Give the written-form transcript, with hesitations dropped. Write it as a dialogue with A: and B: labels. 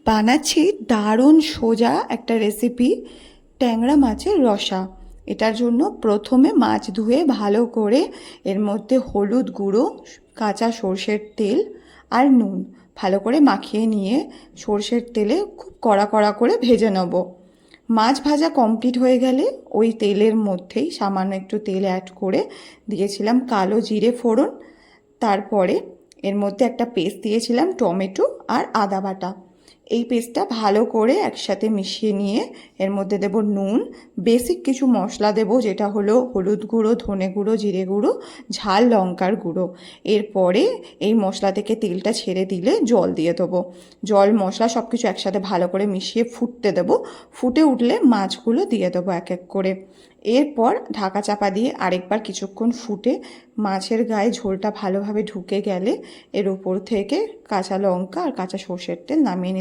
A: বানাচ্ছি দারুণ সোজা একটা রেসিপি, ট্যাংরা মাছের রসা। এটার জন্য প্রথমে মাছ ধুয়ে ভালো করে এর মধ্যে হলুদ গুঁড়ো, কাঁচা সর্ষের তেল আর নুন ভালো করে মাখিয়ে নিয়ে সর্ষের তেলে খুব কড়া কড়া করে ভেজে নেব। মাছ ভাজা কমপ্লিট হয়ে গেলে ওই তেলের মধ্যেই সামান্য একটু তেল অ্যাড করে দিয়েছিলাম কালো জিরে ফোড়ন। তারপরে এর মধ্যে একটা পেস্ট দিয়েছিলাম টমেটো আর আদা বাটা। এই পেস্টটা ভালো করে একসাথে মিশিয়ে নিয়ে এর মধ্যে দেব নুন, বেসিক কিছু মশলা দেব যেটা হলো হলুদ গুঁড়ো, ধনে গুঁড়ো, জিরে গুঁড়ো, ঝাল লঙ্কার গুঁড়ো। এরপরে এই মশলা থেকে তেলটা ছেড়ে দিলে জল দিয়ে দেবো। জল মশলা সব কিছু একসাথে ভালো করে মিশিয়ে ফুটতে দেবো। ফুটে উঠলে মাছগুলো দিয়ে দেবো এক এক করে। এরপর ঢাকা চাপা দিয়ে আরেকবার কিছুক্ষণ ফুটে মাছের গায়ে ঝোলটা ভালোভাবে ঢুকে গেলে এর উপর থেকে কাঁচা লঙ্কা আর কাঁচা সর্ষের তেল নামিয়ে